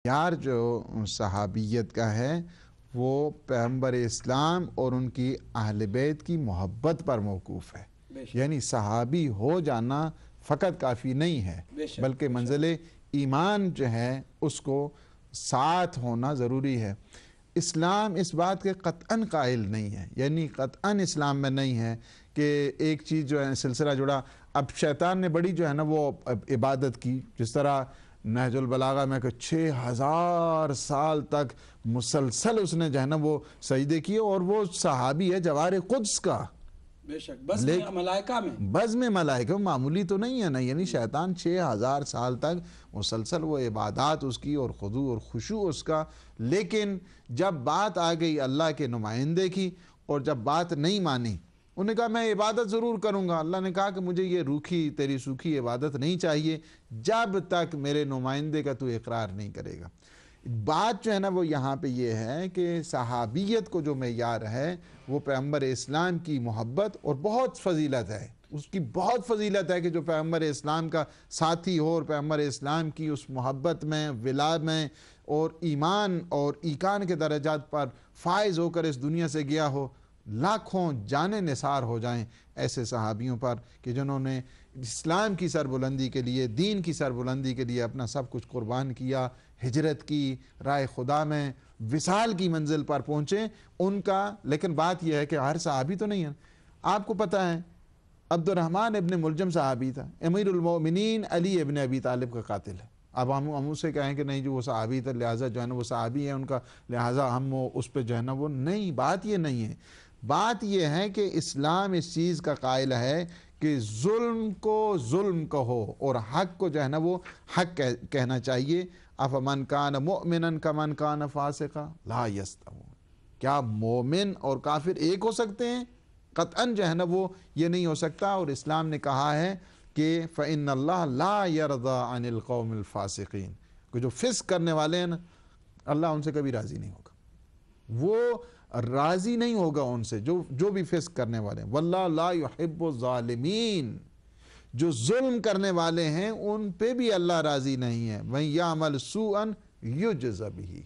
یار جو صحابیت کا ہے وہ پیغمبر اسلام اور ان کی اہل بیت کی محبت پر موقوف ہے. یعنی صحابی ہو جانا فقط کافی نہیں ہے بلکہ منزل ایمان جو ہے اس کو ساتھ ہونا ضروری ہے. اسلام اس بات کے قطعاً قائل نہیں ہے، یعنی قطعاً اسلام میں نہیں ہے کہ ایک چیز جو ہے سلسلہ جڑا. اب شیطان نے بڑی جو ہے نا وہ عبادت کی، جس طرح نہج البلاغہ میں کہ 6000 سال تک مسلسل اس نے جو ہے نا وہ سجدے کیے، اور وہ صحابی ہے جوار قدس کا. بے شک بزم ملائکہ میں، بزم ملائکہ معمولی تو نہیں ہے نا. یعنی شیطان 6000 سال تک مسلسل وہ عبادات اس کی اور خضوع اور خشوع اس کا. لیکن جب بات آ گئی اللہ کے نمائندے کی اور جب بات نہیں مانی، انہوں نے کہا میں عبادت ضرور کروں گا. اللہ نے کہا کہ مجھے یہ روکھی تیری سوکھی عبادت نہیں چاہیے جب تک میرے نمائندے کا تو اقرار نہیں کرے گا. بات جو ہے نا وہ یہاں پہ یہ ہے کہ صحابیت کو جو معیار ہے وہ پیغمبر اسلام کی محبت، اور بہت فضیلت ہے اس کی، بہت فضیلت ہے کہ جو پیغمبر اسلام کا ساتھی ہو اور پیغمبر اسلام کی اس محبت میں، ولا میں اور ایمان اور ایقان کے درجات پر فائز ہو کر اس دنیا سے گیا ہو. لاکھوں جانیں نثار ہو جائیں ایسے صحابیوں پر کہ جنہوں نے اسلام کی سربلندی کے لیے، دین کی سربلندی کے لیے اپنا سب کچھ قربان کیا، ہجرت کی، راہ خدا میں وصال کی منزل پر پہنچے ان کا. لیکن بات یہ ہے کہ ہر صحابی تو نہیں ہے. آپ کو پتہ ہے عبد الرحمن ابن ملجم صحابی تھا، امیر المومنین علی ابن ابی طالب کا قاتل ہے. اب ہم اس سے کہیں کہ نہیں جو وہ صحابی تھا لہٰذا جو ہے نا وہ صحابی ہے ان کا، لہٰذا ہم اس پہ جو ہے نا وہ نہیں. بات یہ نہیں ہے. بات یہ ہے کہ اسلام اس چیز کا قائل ہے کہ ظلم کو ظلم کہو اور حق کو جو ہے نا وہ حق کہنا چاہیے. افمن کان مؤمنا کمن کان فاسقا لا یستوون. کیا مومن اور کافر ایک ہو سکتے ہیں؟ قطعاً جو ہے نا وہ یہ نہیں ہو سکتا. اور اسلام نے کہا ہے کہ فإن اللہ لا يرضى عن القوم الفاسقین، کہ جو فسق کرنے والے ہیں نا اللہ ان سے کبھی راضی نہیں ہوگا. وہ راضی نہیں ہوگا ان سے جو بھی فسق کرنے والے ہیں. واللہ لا يحب الظالمین، جو ظلم کرنے والے ہیں ان پہ بھی اللہ راضی نہیں ہے. وَإِن يَعْمَلْ سُوءًا يُجْزَ بِهِ،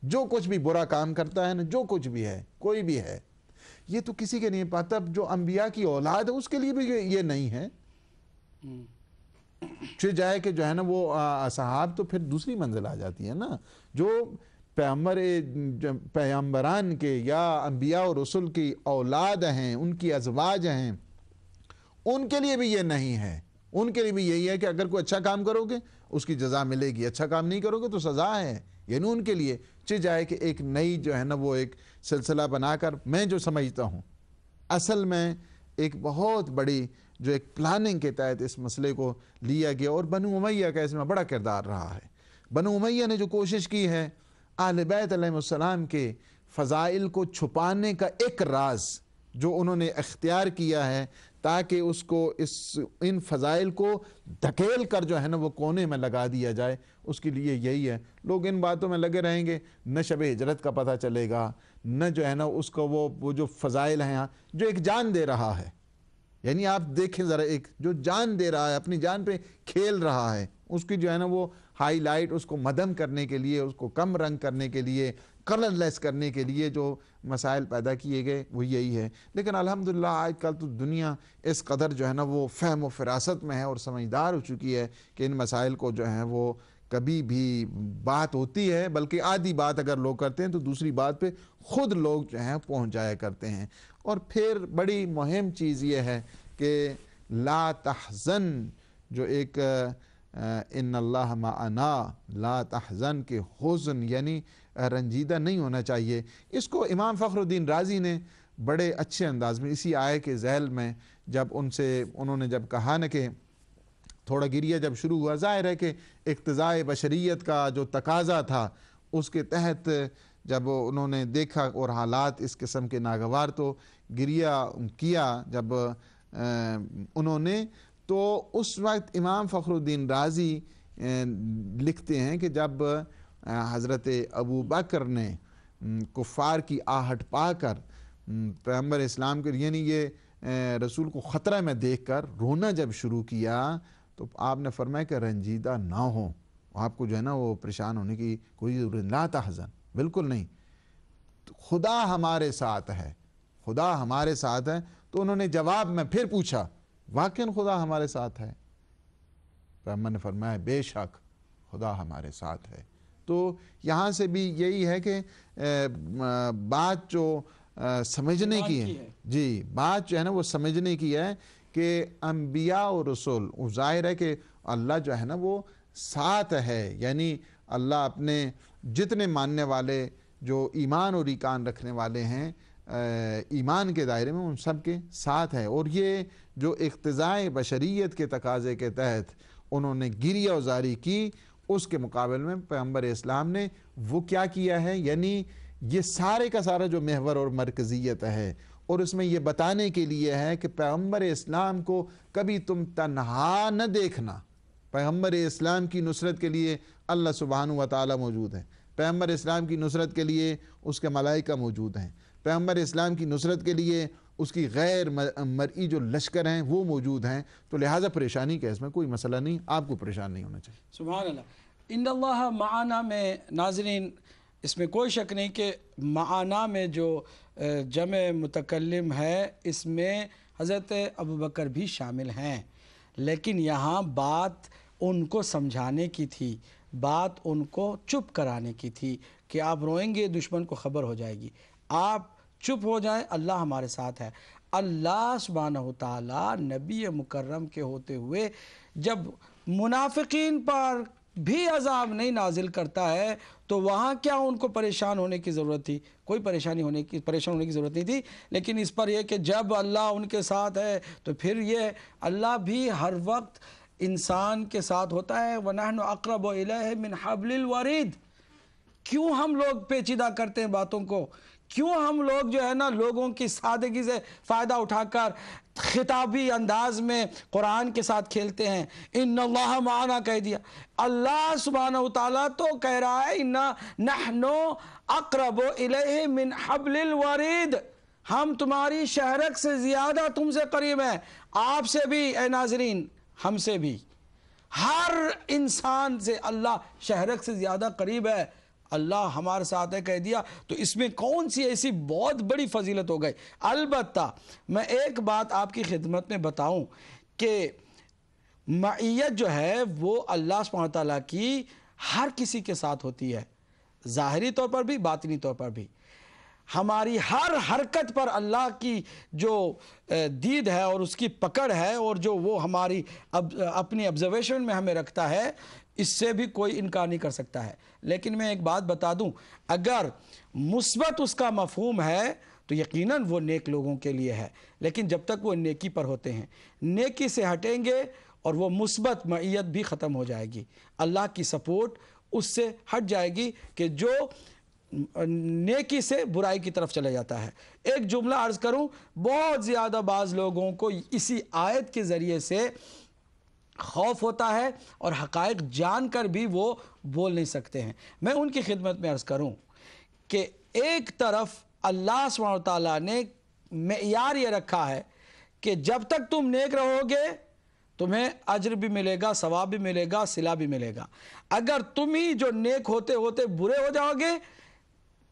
جو کچھ بھی برا کام کرتا ہے نا، جو کچھ بھی ہے، کوئی بھی ہے، یہ تو کسی کے نہیں پاتا. جو انبیاء کی اولاد ہے اس کے لیے بھی یہ نہیں ہے. چھ جائے کہ جو ہے نا وہ صحاب تو پھر دوسری منزل آ جاتی ہے نا. جو پیغمبران کے یا انبیاء و رسول کی اولاد ہیں، ان کی ازواج ہیں، ان کے لیے بھی یہ نہیں ہے. ان کے لیے بھی یہی ہے کہ اگر کوئی اچھا کام کرو گے اس کی جزا ملے گی، اچھا کام نہیں کرو گے تو سزا ہے. یعنی ان کے لیے جائے کہ ایک نئی جو ہے نا وہ ایک سلسلہ بنا کر، میں جو سمجھتا ہوں اصل میں ایک بہت بڑی جو ایک پلاننگ کے تحت اس مسئلے کو لیا گیا، اور بنو امیہ کا اس میں بڑا کردار رہا ہے. بنو امیہ نے جو کوشش کی ہے اہل بیت علیہ السلام کے فضائل کو چھپانے کا ایک راز جو انہوں نے اختیار کیا ہے تاکہ اس کو ان فضائل کو دھکیل کر جو ہے نا وہ کونے میں لگا دیا جائے، اس کے لیے یہی ہے. لوگ ان باتوں میں لگے رہیں گے، نہ شب ہجرت کا پتہ چلے گا، نہ جو ہے نا اس کو وہ جو فضائل ہیں جو ایک جان دے رہا ہے. یعنی آپ دیکھیں ذرا، ایک جو جان دے رہا ہے، اپنی جان پہ کھیل رہا ہے، اس کی جو ہے نا وہ ہائی لائٹ، اس کو مدھم کرنے کے لیے، اس کو کم رنگ کرنے کے لیے، کلر لیس کرنے کے لیے جو مسائل پیدا کیے گئے وہ یہی ہے. لیکن الحمدللہ آج کل تو دنیا اس قدر جو ہے نا وہ فہم و فراست میں ہے اور سمجھدار ہو چکی ہے کہ ان مسائل کو جو ہے وہ کبھی بھی بات ہوتی ہے، بلکہ آدھی بات اگر لوگ کرتے ہیں تو دوسری بات پہ خود لوگ جو ہیں پہنچ جایا کرتے ہیں. اور پھر بڑی مہم چیز یہ ہے کہ لا تحزن، جو ایک ان اللہ معنا، لا تحزن کے حزن یعنی رنجیدہ نہیں ہونا چاہیے. اس کو امام فخر الدین رازی نے بڑے اچھے انداز میں اسی آیے کے ذیل میں جب انہوں نے جب کہا نا کہ تھوڑا گریہ جب شروع ہوا، ظاہر ہے کہ اقتضاء بشریت کا جو تقاضا تھا اس کے تحت جب انہوں نے دیکھا اور حالات اس قسم کے ناگوار، تو گریہ کیا جب انہوں نے. تو اس وقت امام فخر الدین رازی لکھتے ہیں کہ جب حضرت ابو بکر نے کفار کی آہٹ پا کر پیغمبر اسلام کے، یعنی یہ رسول کو خطرہ میں دیکھ کر رونا جب شروع کیا، تو آپ نے فرمایا کہ رنجیدہ نہ ہوں آپ کو جو ہے نا وہ پریشان ہونے کی کوئی ضرورت نہیں، لا تحزن، بالکل نہیں، خدا ہمارے ساتھ ہے، خدا ہمارے ساتھ ہے۔ تو انہوں نے جواب میں پھر پوچھا واقعاً خدا ہمارے ساتھ ہے؟ پیغمبر نے فرمایا بے شک خدا ہمارے ساتھ ہے۔ تو یہاں سے بھی یہی ہے کہ بات جو سمجھنے کی ہے، جی بات جو ہے نا وہ سمجھنے کی ہے کہ انبیاء و رسول، ظاہر ہے کہ اللہ جو ہے نا وہ ساتھ ہے، یعنی اللہ اپنے جتنے ماننے والے جو ایمان اور ایقان رکھنے والے ہیں ایمان کے دائرے میں، ان سب کے ساتھ ہے۔ اور یہ جو اقتضائے بشریت کے تقاضے کے تحت انہوں نے گریہ وزاری کی، اس کے مقابل میں پیغمبر اسلام نے وہ کیا کیا ہے، یعنی یہ سارے کا سارا جو محور اور مرکزیت ہے، اور اس میں یہ بتانے کے لیے ہے کہ پیغمبر اسلام کو کبھی تم تنہا نہ دیکھنا۔ پیغمبر اسلام کی نصرت کے لیے اللہ سبحانہ و تعالی موجود ہے، پیغمبر اسلام کی نصرت کے لیے اس کے ملائکہ موجود ہیں، پیغمبر اسلام کی نصرت کے لیے اس کی غیر مرئی جو لشکر ہیں وہ موجود ہیں۔ تو لہٰذا پریشانی کا اس میں کوئی مسئلہ نہیں، آپ کو پریشان نہیں ہونا چاہیے۔ سبحان اللہ۔ ان اللہ معنا میں ناظرین اس میں کوئی شک نہیں کہ معنا میں جو جمع متکلم ہے اس میں حضرت ابوبکر بھی شامل ہیں، لیکن یہاں بات ان کو سمجھانے کی تھی، بات ان کو چپ کرانے کی تھی کہ آپ روئیں گے دشمن کو خبر ہو جائے گی، آپ چپ ہو جائیں، اللہ ہمارے ساتھ ہے۔ اللہ سبحانہ وتعالیٰ نبی مکرم کے ہوتے ہوئے جب منافقین پر بھی عذاب نہیں نازل کرتا ہے تو وہاں کیا ان کو پریشان ہونے کی ضرورت تھی؟ کوئی پریشان ہونے کی ضرورت نہیں تھی، لیکن اس پر یہ کہ جب اللہ ان کے ساتھ ہے تو پھر یہ اللہ بھی ہر وقت انسان کے ساتھ ہوتا ہے۔ وَنَحْنُ أَقْرَبُ إِلَيْهِ مِنْ حَبْلِ الْوَرِيدِ۔ کیوں ہم لوگ پیچیدہ کرتے ہیں باتوں کو؟ کیوں ہم لوگ جو ہے نا لوگوں کی سادگی سے فائدہ اٹھا کر خطابی انداز میں قرآن کے ساتھ کھیلتے ہیں؟ ان اللہ معنا کہہ دیا، اللہ سبحانہ وتعالیٰ تو کہہ رہا ہے انا نحن اقرب الیہ من حبل الورید، ہم تمہاری شہرک سے زیادہ تم سے قریب ہیں۔ آپ سے بھی اے ناظرین، ہم سے بھی، ہر انسان سے اللہ شہرک سے زیادہ قریب ہے۔ اللہ ہمارے ساتھ ہے کہہ دیا تو اس میں کون سی ایسی بہت بڑی فضیلت ہو گئی؟ البتہ میں ایک بات آپ کی خدمت میں بتاؤں کہ معیت جو ہے وہ اللہ سبحانہ وتعالیٰ کی ہر کسی کے ساتھ ہوتی ہے، ظاہری طور پر بھی باطنی طور پر بھی۔ ہماری ہر حرکت پر اللہ کی جو دید ہے اور اس کی پکڑ ہے اور جو وہ ہماری اپنی آبزرویشن میں ہمیں رکھتا ہے، اس سے بھی کوئی انکار نہیں کر سکتا ہے۔ لیکن میں ایک بات بتا دوں، اگر مثبت اس کا مفہوم ہے تو یقیناً وہ نیک لوگوں کے لیے ہے، لیکن جب تک وہ نیکی پر ہوتے ہیں، نیکی سے ہٹیں گے اور وہ مثبت معیت بھی ختم ہو جائے گی، اللہ کی سپورٹ اس سے ہٹ جائے گی کہ جو نیکی سے برائی کی طرف چلا جاتا ہے۔ ایک جملہ عرض کروں، بہت زیادہ بعض لوگوں کو اسی آیت کے ذریعے سے خوف ہوتا ہے اور حقائق جان کر بھی وہ بول نہیں سکتے ہیں۔ میں ان کی خدمت میں عرض کروں کہ ایک طرف اللہ سبحانہ وتعالیٰ نے معیار یہ رکھا ہے کہ جب تک تم نیک رہو گے تمہیں اجر بھی ملے گا، ثواب بھی ملے گا، صلہ بھی ملے گا۔ اگر تم ہی جو نیک ہوتے ہوتے برے ہو جاؤ گے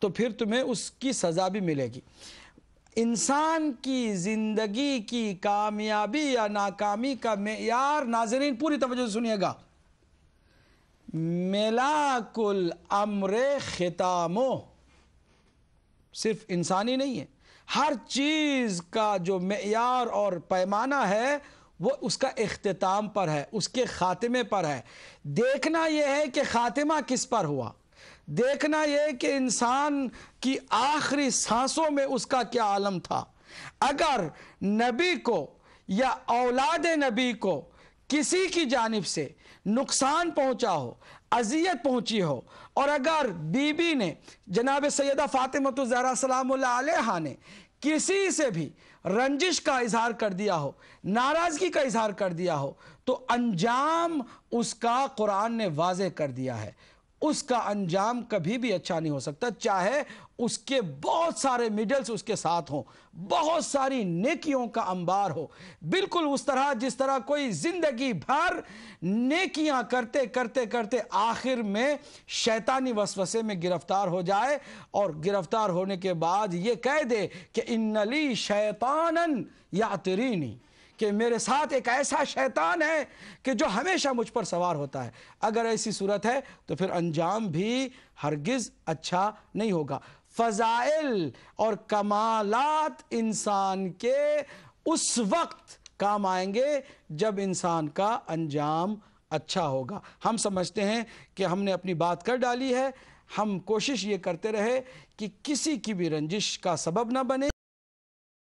تو پھر تمہیں اس کی سزا بھی ملے گی۔ انسان کی زندگی کی کامیابی یا ناکامی کا معیار، ناظرین پوری توجہ سے سنیے گا، ملاک الامر ختامو، صرف انسانی نہیں ہے، ہر چیز کا جو معیار اور پیمانہ ہے وہ اس کا اختتام پر ہے، اس کے خاتمے پر ہے۔ دیکھنا یہ ہے کہ خاتمہ کس پر ہوا، دیکھنا یہ کہ انسان کی آخری سانسوں میں اس کا کیا عالم تھا۔ اگر نبی کو یا اولاد نبی کو کسی کی جانب سے نقصان پہنچا ہو، اذیت پہنچی ہو، اور اگر بی بی نے، جناب سیدہ فاطمہ الزہرا سلام اللہ علیہا نے کسی سے بھی رنجش کا اظہار کر دیا ہو، ناراضگی کا اظہار کر دیا ہو، تو انجام اس کا قرآن نے واضح کر دیا ہے۔ اس کا انجام کبھی بھی اچھا نہیں ہو سکتا، چاہے اس کے بہت سارے میڈلز اس کے ساتھ ہوں، بہت ساری نیکیوں کا انبار ہو، بالکل اس طرح جس طرح کوئی زندگی بھر نیکیاں کرتے کرتے کرتے آخر میں شیطانی وسوسے میں گرفتار ہو جائے، اور گرفتار ہونے کے بعد یہ کہہ دے کہ ان لی شیطانا یعترینی، کہ میرے ساتھ ایک ایسا شیطان ہے کہ جو ہمیشہ مجھ پر سوار ہوتا ہے۔ اگر ایسی صورت ہے تو پھر انجام بھی ہرگز اچھا نہیں ہوگا۔ فضائل اور کمالات انسان کے اس وقت کام آئیں گے جب انسان کا انجام اچھا ہوگا۔ ہم سمجھتے ہیں کہ ہم نے اپنی بات کر ڈالی ہے، ہم کوشش یہ کرتے رہے کہ کسی کی بھی رنجش کا سبب نہ بنے۔